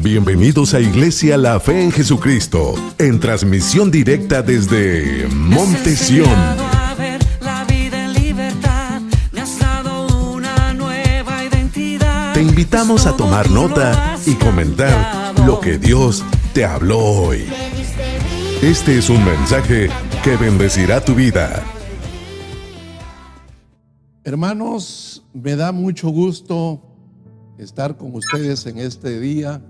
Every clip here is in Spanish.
Bienvenidos a Iglesia La Fe en Jesucristo, en transmisión directa desde Montesión. Te invitamos a tomar nota y comentar lo que Dios te habló hoy. Este es un mensaje que bendecirá tu vida. Hermanos, me da mucho gusto estar con ustedes en este día,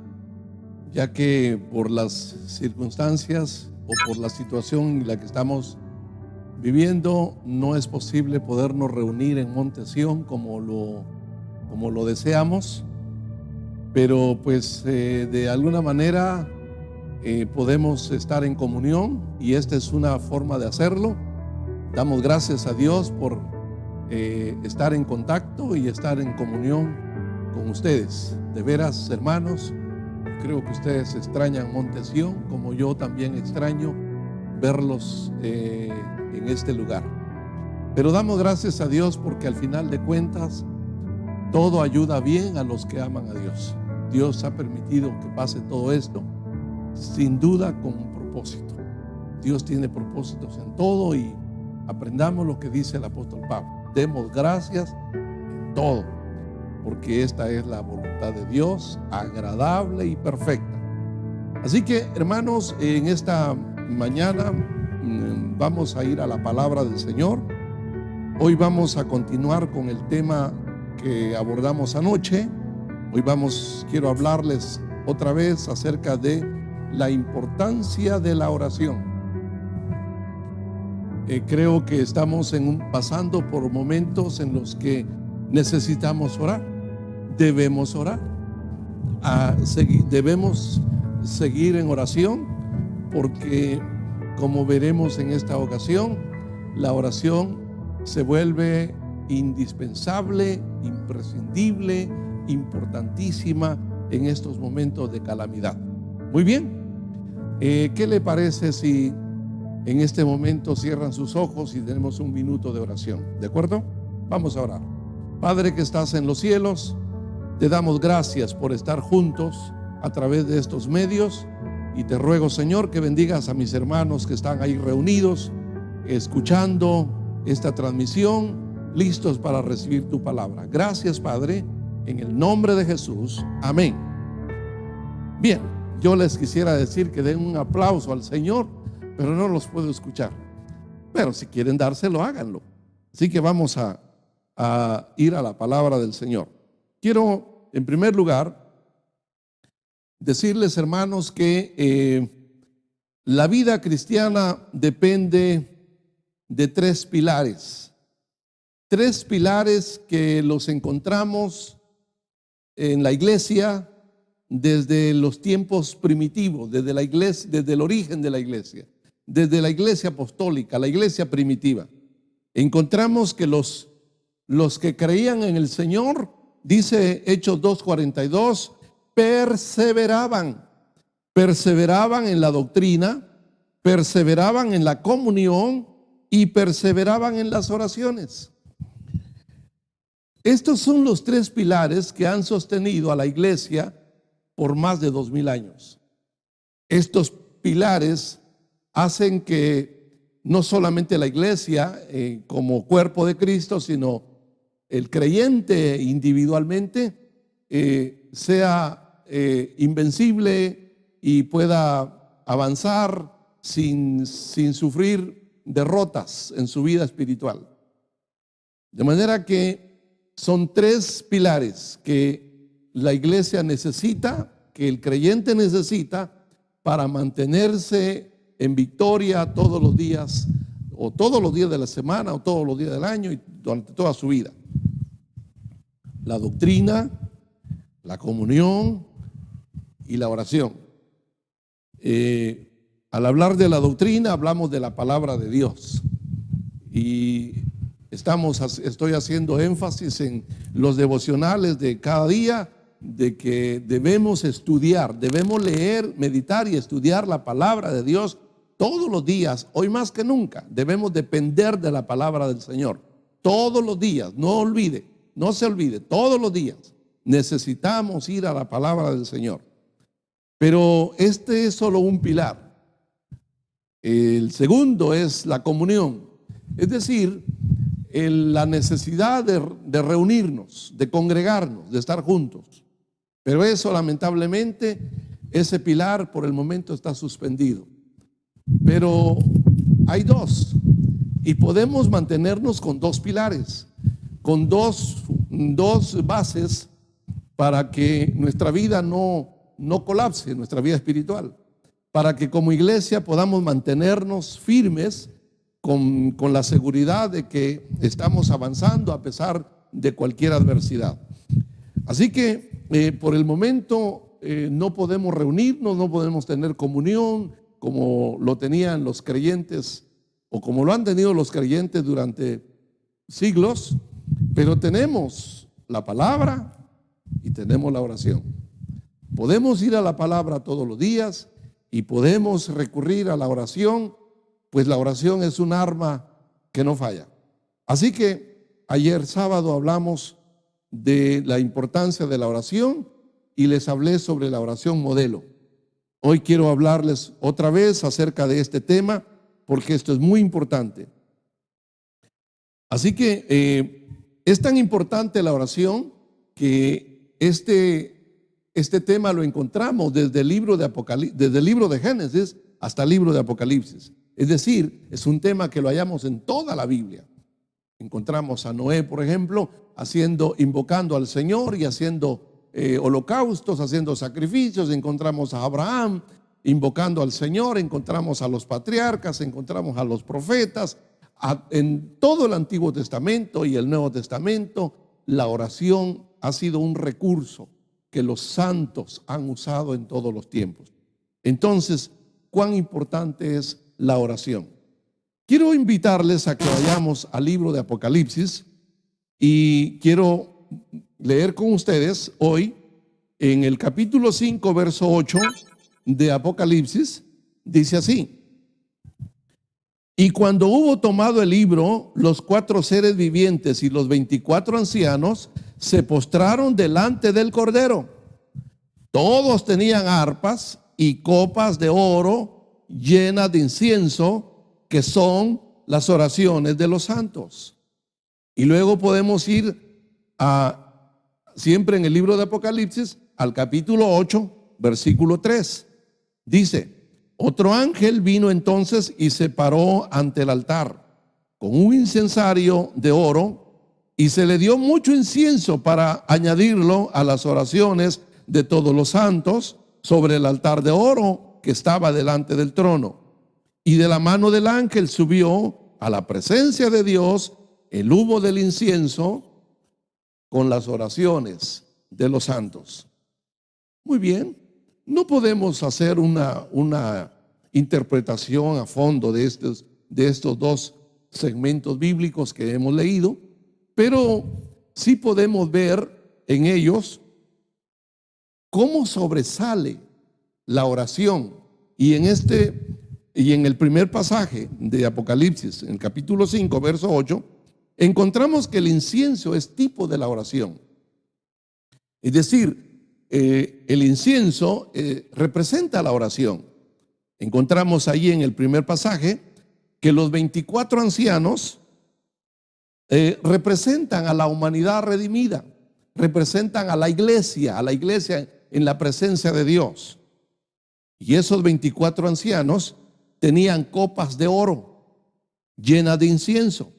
ya que por las circunstancias o por la situación en la que estamos viviendo, no es posible podernos reunir en Montesión como lo deseamos, pero pues de alguna manera podemos estar en comunión y esta es una forma de hacerlo. Damos gracias a Dios por estar en contacto y estar en comunión con ustedes. De veras, hermanos, creo que ustedes extrañan Montesión como yo también extraño verlos en este lugar. Pero damos gracias a Dios porque al final de cuentas todo ayuda bien a los que aman a Dios. Dios ha permitido que pase todo esto, sin duda con un propósito. Dios tiene propósitos en todo y aprendamos lo que dice el apóstol Pablo. Demos gracias en todo, porque esta es la voluntad de Dios, agradable y perfecta. Así que, hermanos, en esta mañana vamos a ir a la palabra del Señor. Hoy vamos a continuar con el tema que abordamos anoche. Hoy quiero hablarles otra vez acerca de la importancia de la oración. Creo que estamos pasando por momentos en los que necesitamos orar. Debemos orar. Debemos seguir en oración porque, como veremos en esta ocasión, la oración se vuelve indispensable, imprescindible, importantísima en estos momentos de calamidad. Muy bien, ¿qué le parece si en este momento cierran sus ojos y tenemos un minuto de oración? ¿De acuerdo? Vamos a orar. Padre que estás en los cielos, te damos gracias por estar juntos a través de estos medios y te ruego, Señor, que bendigas a mis hermanos que están ahí reunidos, escuchando esta transmisión, listos para recibir tu palabra. Gracias, Padre, en el nombre de Jesús. Amén. Bien, yo les quisiera decir que den un aplauso al Señor, pero no los puedo escuchar. Pero si quieren dárselo, háganlo. Así que vamos a ir a la palabra del Señor. Quiero, en primer lugar, decirles, hermanos, que la vida cristiana depende de tres pilares. Tres pilares que los encontramos en la iglesia desde los tiempos primitivos, desde la iglesia, desde el origen de la iglesia, desde la iglesia apostólica, la iglesia primitiva. Encontramos que los que creían en el Señor, dice Hechos 2:42, perseveraban en la doctrina, perseveraban en la comunión y perseveraban en las oraciones. Estos son los tres pilares que han sostenido a la iglesia por más de 2000 años. Estos pilares hacen que no solamente la iglesia como cuerpo de Cristo, sino el creyente individualmente sea invencible y pueda avanzar sin sufrir derrotas en su vida espiritual. De manera que son tres pilares que la iglesia necesita, que el creyente necesita para mantenerse en victoria todos los días, o todos los días de la semana, o todos los días del año y durante toda su vida. La doctrina, la comunión y la oración. Al hablar de la doctrina, hablamos de la palabra de Dios. Y estoy haciendo énfasis en los devocionales de cada día, de que debemos estudiar, debemos leer, meditar y estudiar la palabra de Dios todos los días. Hoy más que nunca debemos depender de la palabra del Señor todos los días. No se olvide, todos los días necesitamos ir a la palabra del Señor. Pero este es solo un pilar. El segundo es la comunión, es decir, la necesidad de reunirnos, de congregarnos, de estar juntos. Pero eso, lamentablemente, ese pilar por el momento está suspendido. Pero hay dos, y podemos mantenernos con dos pilares, con dos bases, para que nuestra vida no colapse, nuestra vida espiritual, para que como iglesia podamos mantenernos firmes con la seguridad de que estamos avanzando a pesar de cualquier adversidad. Así que por el momento no podemos reunirnos, no podemos tener comunión como lo tenían los creyentes o como lo han tenido los creyentes durante siglos, pero tenemos la palabra y tenemos la oración. Podemos ir a la palabra todos los días y podemos recurrir a la oración, pues la oración es un arma que no falla. Así que ayer sábado hablamos de la importancia de la oración y les hablé sobre la oración modelo. Hoy quiero hablarles otra vez acerca de este tema porque esto es muy importante. Así que es tan importante la oración que este tema lo encontramos desde el libro de Génesis hasta el libro de Apocalipsis. Es decir, es un tema que lo hallamos en toda la Biblia. Encontramos a Noé, por ejemplo, invocando al Señor y haciendo holocaustos, haciendo sacrificios. Encontramos a Abraham invocando al Señor. Encontramos a los patriarcas, encontramos a los profetas. En todo el Antiguo Testamento y el Nuevo Testamento, la oración ha sido un recurso que los santos han usado en todos los tiempos. Entonces, ¿cuán importante es la oración? Quiero invitarles a que vayamos al libro de Apocalipsis y quiero leer con ustedes hoy en el capítulo 5, verso 8 de Apocalipsis. Dice así: y cuando hubo tomado el libro, los 4 seres vivientes y los 24 ancianos se postraron delante del Cordero. Todos tenían arpas y copas de oro llenas de incienso, que son las oraciones de los santos. Y luego podemos ir siempre en el libro de Apocalipsis, al capítulo 8, versículo 3. Dice: otro ángel vino entonces y se paró ante el altar con un incensario de oro, y se le dio mucho incienso para añadirlo a las oraciones de todos los santos sobre el altar de oro que estaba delante del trono. Y de la mano del ángel subió a la presencia de Dios el humo del incienso con las oraciones de los santos. Muy bien, no podemos hacer una interpretación a fondo de estos dos segmentos bíblicos que hemos leído, pero sí podemos ver en ellos cómo sobresale la oración. Y en el primer pasaje de Apocalipsis, en el capítulo 5, verso 8, encontramos que el incienso es tipo de la oración. Es decir, el incienso representa la oración. Encontramos ahí en el primer pasaje que los 24 ancianos representan a la humanidad redimida, representan a la iglesia en la presencia de Dios. Y esos 24 ancianos tenían copas de oro llenas de incienso.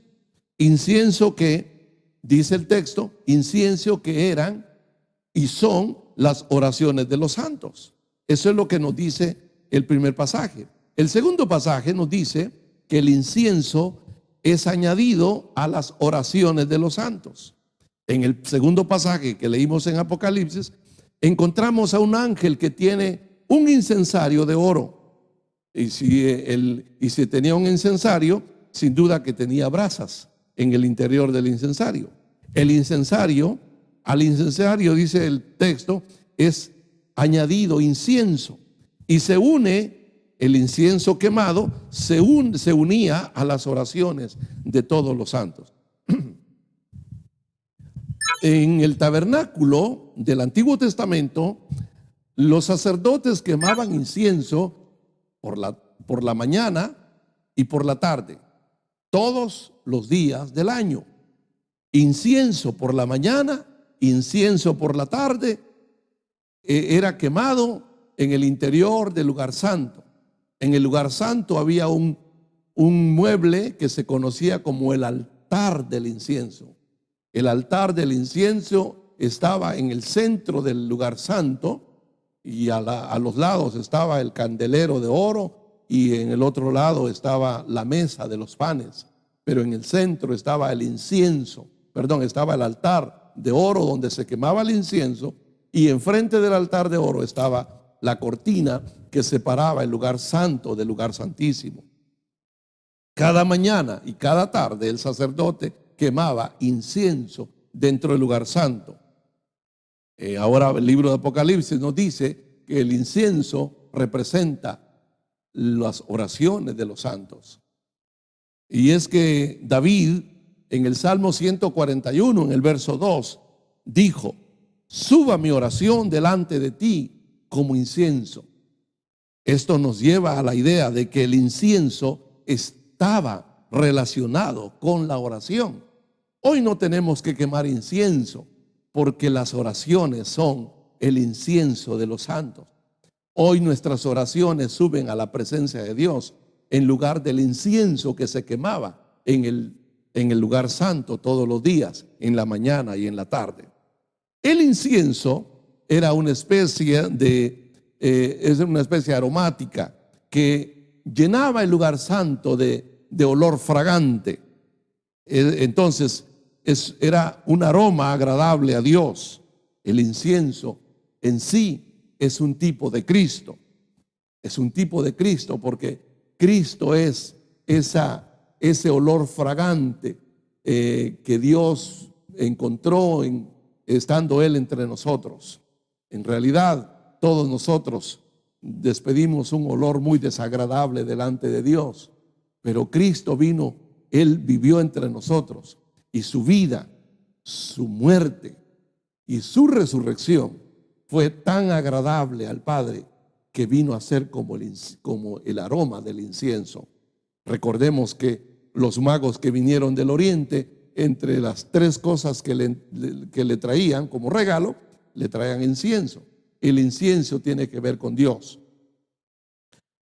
Incienso que, dice el texto, incienso que eran y son las oraciones de los santos. Eso es lo que nos dice el primer pasaje. El segundo pasaje nos dice que el incienso es añadido a las oraciones de los santos. En el segundo pasaje que leímos en Apocalipsis, encontramos a un ángel que tiene un incensario de oro. Y si tenía un incensario, sin duda que tenía brasas en el interior del incensario. Al incensario, dice el texto, es añadido incienso. Y se une, el incienso quemado se unía a las oraciones de todos los santos. En el tabernáculo del Antiguo Testamento, Los sacerdotes quemaban incienso por la mañana y por la tarde, todos los días del año. Incienso por la mañana, incienso por la tarde, era quemado en el interior del lugar santo. En el lugar santo había un mueble que se conocía como el altar del incienso. El altar del incienso estaba en el centro del lugar santo y a los lados estaba el candelero de oro y en el otro lado estaba la mesa de los panes. Pero en el centro estaba estaba el altar de oro donde se quemaba el incienso, y enfrente del altar de oro estaba la cortina que separaba el lugar santo del lugar santísimo. Cada mañana y cada tarde el sacerdote quemaba incienso dentro del lugar santo. Ahora el libro de Apocalipsis nos dice que el incienso representa las oraciones de los santos. Y es que David en el Salmo 141, en el verso 2, dijo: suba mi oración delante de ti como incienso. Esto nos lleva a la idea de que el incienso estaba relacionado con la oración. Hoy no tenemos que quemar incienso porque las oraciones son el incienso de los santos. Hoy nuestras oraciones suben a la presencia de Dios en lugar del incienso que se quemaba en el lugar santo todos los días, en la mañana y en la tarde. El incienso era una especie aromática que llenaba el lugar santo de olor fragante. Entonces era un aroma agradable a Dios. El incienso en sí es un tipo de Cristo. Es un tipo de Cristo porque Cristo es ese olor fragante que Dios encontró estando Él entre nosotros. En realidad, todos nosotros despedimos un olor muy desagradable delante de Dios, pero Cristo vino, Él vivió entre nosotros, y su vida, su muerte y su resurrección fue tan agradable al Padre que vino a ser como el aroma del incienso. Recordemos que los magos que vinieron del oriente, entre las tres cosas que le traían como regalo, le traían incienso. El incienso tiene que ver con Dios.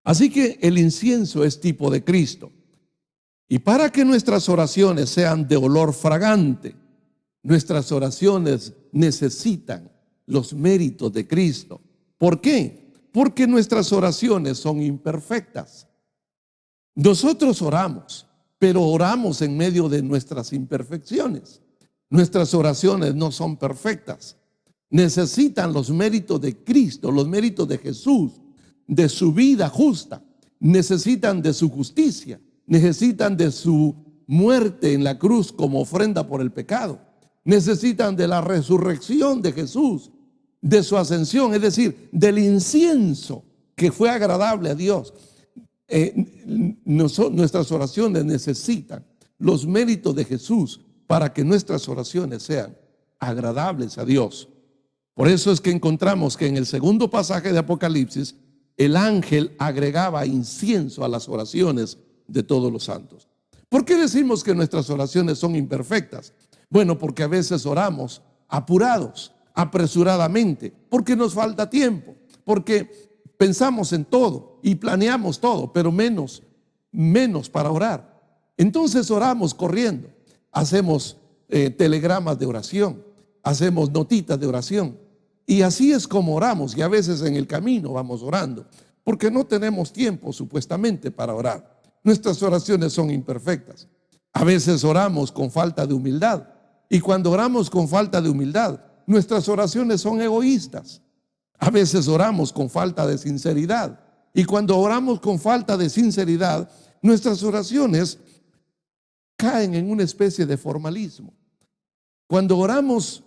Así que el incienso es tipo de Cristo. Y para que nuestras oraciones sean de olor fragante, nuestras oraciones necesitan los méritos de Cristo. ¿Por qué? Porque nuestras oraciones son imperfectas. Nosotros oramos, pero oramos en medio de nuestras imperfecciones. Nuestras oraciones no son perfectas. Necesitan los méritos de Cristo, los méritos de Jesús, de su vida justa. Necesitan de su justicia. Necesitan de su muerte en la cruz como ofrenda por el pecado. Necesitan de la resurrección de Jesús, de su ascensión, es decir, del incienso que fue agradable a Dios. Nuestras oraciones necesitan los méritos de Jesús para que nuestras oraciones sean agradables a Dios. Por eso es que encontramos que en el segundo pasaje de Apocalipsis el ángel agregaba incienso a las oraciones de todos los santos. ¿Por qué decimos que nuestras oraciones son imperfectas? Bueno, porque a veces oramos apurados, apresuradamente, porque nos falta tiempo, porque pensamos en todo y planeamos todo, pero menos para orar. Entonces oramos corriendo, hacemos telegramas de oración, hacemos notitas de oración, y así es como oramos. Y a veces en el camino vamos orando porque no tenemos tiempo supuestamente para orar. Nuestras oraciones son imperfectas. A veces oramos con falta de humildad, y cuando oramos con falta de humildad, nuestras oraciones son egoístas. A veces oramos con falta de sinceridad, y cuando oramos con falta de sinceridad, nuestras oraciones caen en una especie de formalismo. Cuando oramos,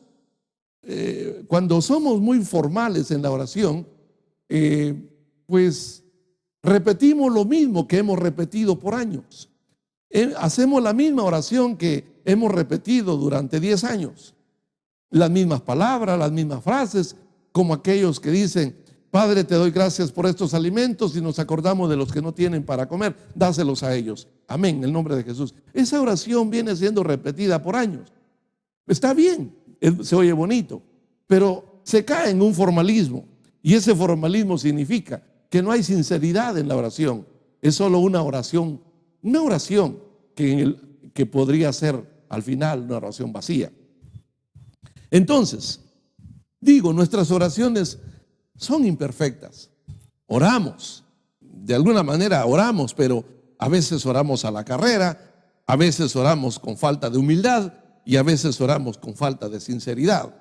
cuando somos muy formales en la oración, pues repetimos lo mismo que hemos repetido por años. Hacemos la misma oración que hemos repetido durante 10 años. Las mismas palabras, las mismas frases, como aquellos que dicen: Padre, te doy gracias por estos alimentos y nos acordamos de los que no tienen para comer, dáselos a ellos. Amén, en el nombre de Jesús. Esa oración viene siendo repetida por años. Está bien, se oye bonito, pero se cae en un formalismo. Y ese formalismo significa que no hay sinceridad en la oración. Es solo una oración que podría ser al final una oración vacía. Entonces, digo, nuestras oraciones son imperfectas. Oramos, de alguna manera oramos, pero a veces oramos a la carrera, a veces oramos con falta de humildad y a veces oramos con falta de sinceridad.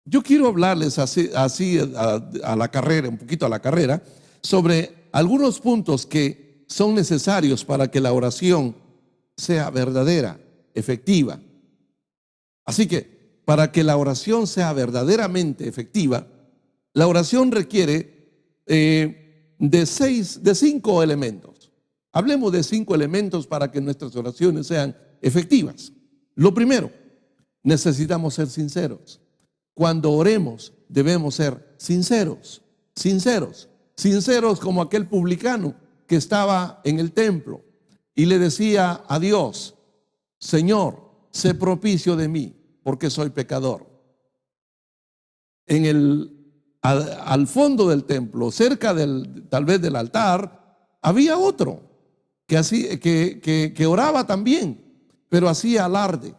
Yo quiero hablarles así a la carrera, un poquito a la carrera, sobre algunos puntos que son necesarios para que la oración sea verdadera, efectiva. Así que para que la oración sea verdaderamente efectiva, la oración requiere de 5 elementos. Hablemos de 5 elementos para que nuestras oraciones sean efectivas. Lo primero, necesitamos ser sinceros. Cuando oremos debemos ser sinceros como aquel publicano que estaba en el templo y le decía a Dios: Señor, sé propicio de mí, porque soy pecador. Al fondo del templo, cerca tal vez del altar, había otro que oraba también, pero hacía alarde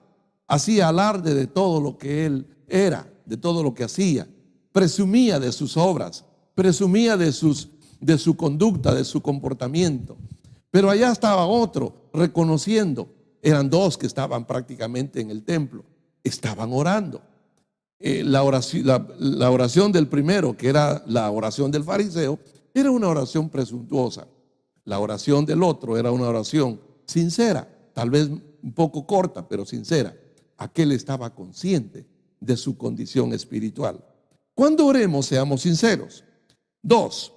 de todo lo que él era, de todo lo que hacía. Presumía de sus obras, presumía de su conducta, de su comportamiento. Pero allá estaba otro reconociendo. Eran 2 que estaban prácticamente en el templo. Estaban orando. La oración del primero, que era la oración del fariseo, era una oración presuntuosa. La oración del otro era una oración sincera, tal vez un poco corta, pero sincera. Aquel estaba consciente de su condición espiritual. Cuando oremos, seamos sinceros. 2,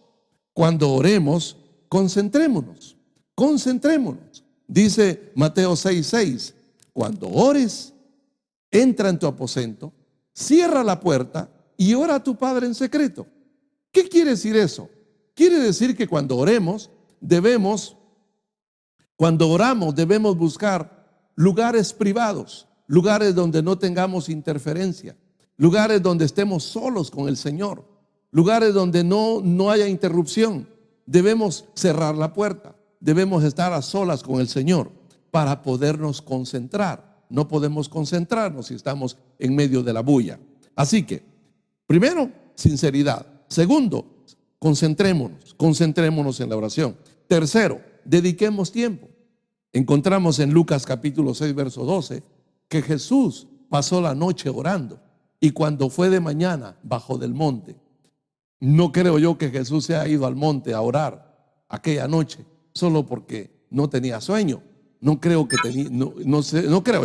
cuando oremos, concentrémonos. Dice Mateo 6:6, cuando ores, entra en tu aposento, cierra la puerta y ora a tu Padre en secreto. ¿Qué quiere decir eso? Quiere decir que cuando oramos debemos buscar lugares privados, lugares donde no tengamos interferencia, lugares donde estemos solos con el Señor, lugares donde no haya interrupción. Debemos cerrar la puerta, debemos estar a solas con el Señor para podernos concentrar. No podemos concentrarnos si estamos en medio de la bulla. Así que, primero, sinceridad. Segundo, concentrémonos en la oración. Tercero, dediquemos tiempo. Encontramos en Lucas capítulo 6, verso 12, que Jesús pasó la noche orando y cuando fue de mañana bajó del monte. No creo yo que Jesús se haya ido al monte a orar aquella noche solo porque no tenía sueño. No creo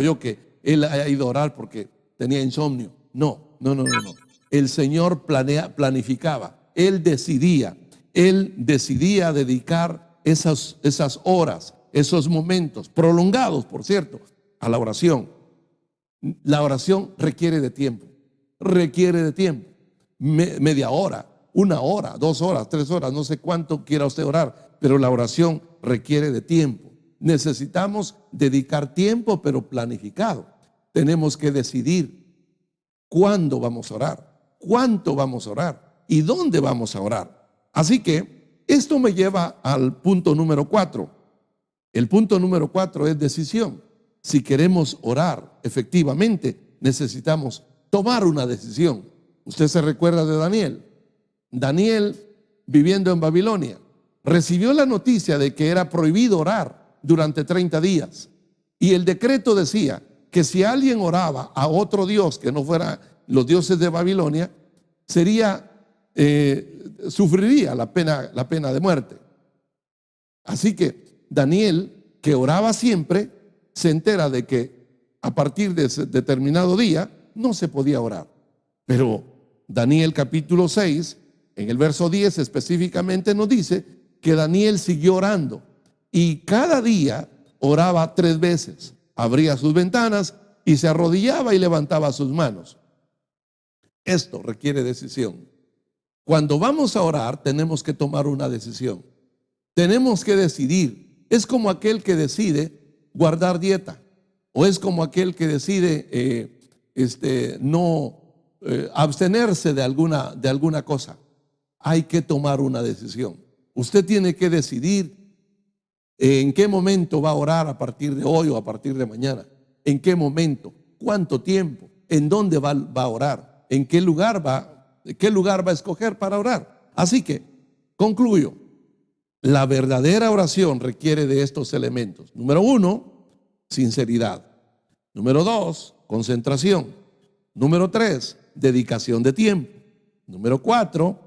yo que él haya ido a orar porque tenía insomnio. No. El Señor planificaba. Él decidía dedicar esas horas, esos momentos prolongados, por cierto, a la oración. La oración requiere de tiempo. Media hora, 1 hora, 2 horas, 3 horas, no sé cuánto quiera usted orar, pero la oración requiere de tiempo. Necesitamos dedicar tiempo, pero planificado. Tenemos que decidir cuándo vamos a orar, cuánto vamos a orar y dónde vamos a orar. Así que esto me lleva al punto número 4. El punto número 4 es decisión. Si queremos orar efectivamente, necesitamos tomar una decisión. Usted se recuerda de Daniel. Daniel, viviendo en Babilonia, recibió la noticia de que era prohibido orar durante 30 días. Y el decreto decía que si alguien oraba a otro dios que no fuera los dioses de Babilonia, sufriría la pena de muerte. Así que Daniel, que oraba siempre, se entera de que a partir de ese determinado día no se podía orar. Pero Daniel capítulo 6, en el verso 10 específicamente nos dice que Daniel siguió orando y cada día oraba 3 veces. Abría sus ventanas y se arrodillaba y levantaba sus manos. Esto requiere decisión. Cuando vamos a orar, tenemos que tomar una decisión. Tenemos que decidir. Es como aquel que decide guardar dieta, o es como aquel que decide abstenerse de alguna cosa. Hay que tomar una decisión. Usted tiene que decidir en qué momento va a orar a partir de hoy o a partir de mañana. En qué momento, cuánto tiempo, en dónde va a orar, en qué lugar va a escoger para orar. Así que, concluyo, la verdadera oración requiere de estos elementos. Número 1, sinceridad. Número 2, concentración. Número 3, dedicación de tiempo. Número 4,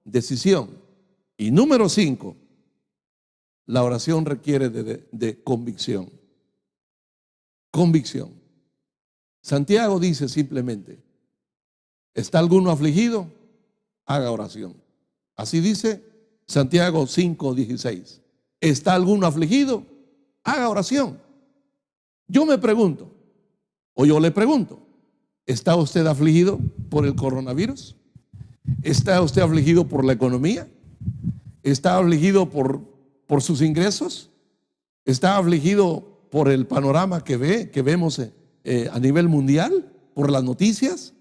decisión. Y número 5, la oración requiere de convicción. Convicción. Santiago dice simplemente: ¿está alguno afligido? Haga oración. Así dice Santiago 5:16. ¿Está alguno afligido? Haga oración. Yo me pregunto, o yo le pregunto, ¿está usted afligido por el coronavirus? ¿Está usted afligido por la economía? ¿Está afligido por sus ingresos? ¿Está afligido por el panorama que vemos a nivel mundial? ¿Por las noticias?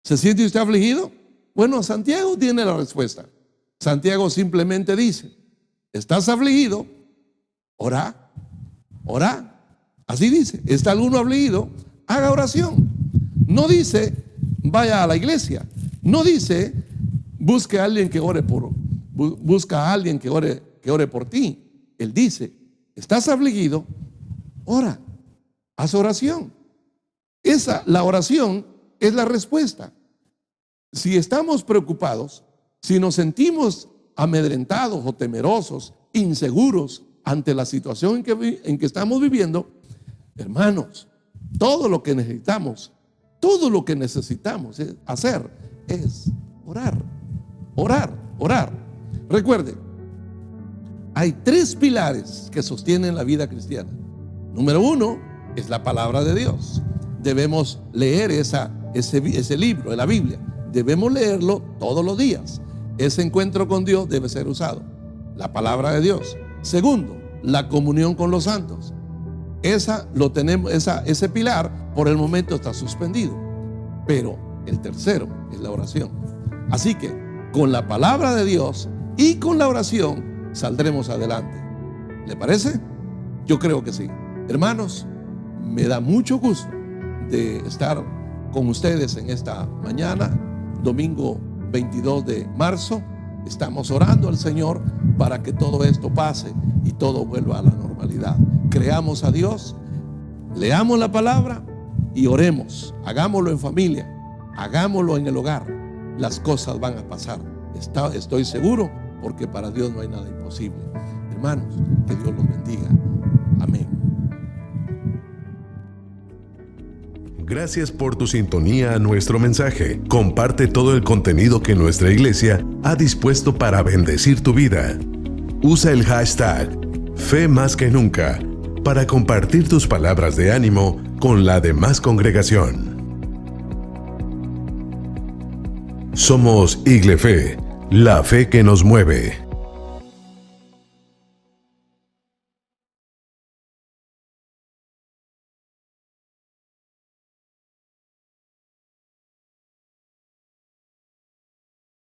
¿Se siente usted afligido? Bueno, Santiago tiene la respuesta. Santiago simplemente dice: ¿estás afligido? Ora, ora. Así dice: ¿está alguno afligido? Haga oración. No dice vaya a la iglesia. No dice busque a alguien que ore busca a alguien que ore por ti. Él dice: ¿estás afligido? Ora, haz oración. La oración es la respuesta. Si estamos preocupados, si nos sentimos amedrentados o temerosos, inseguros ante la situación en que estamos viviendo, hermanos, todo lo que necesitamos hacer es orar, orar, orar. Recuerde, hay 3 pilares que sostienen la vida cristiana. Número 1 es la palabra de Dios. Debemos leer ese libro, la Biblia. Debemos leerlo todos los días. Ese encuentro con Dios debe ser usado. La palabra de Dios. Segundo, la comunión con los santos. Ese pilar por el momento está suspendido. Pero el tercero es la oración. Así que con la palabra de Dios y con la oración saldremos adelante. ¿Le parece? Yo creo que sí. Hermanos, me da mucho gusto de estar con ustedes en esta mañana, domingo 22 de marzo. Estamos orando al Señor para que todo esto pase y todo vuelva a la normalidad. Creamos a Dios, leamos la palabra y oremos. Hagámoslo en familia, hagámoslo en el hogar. Las cosas van a pasar. Estoy seguro, porque para Dios no hay nada imposible. Hermanos, que Dios los bendiga. Amén. Gracias por tu sintonía a nuestro mensaje. Comparte todo el contenido que nuestra iglesia ha dispuesto para bendecir tu vida. Usa el hashtag Fe Más Que Nunca para compartir tus palabras de ánimo con la demás congregación. Somos Iglefe, la fe que nos mueve.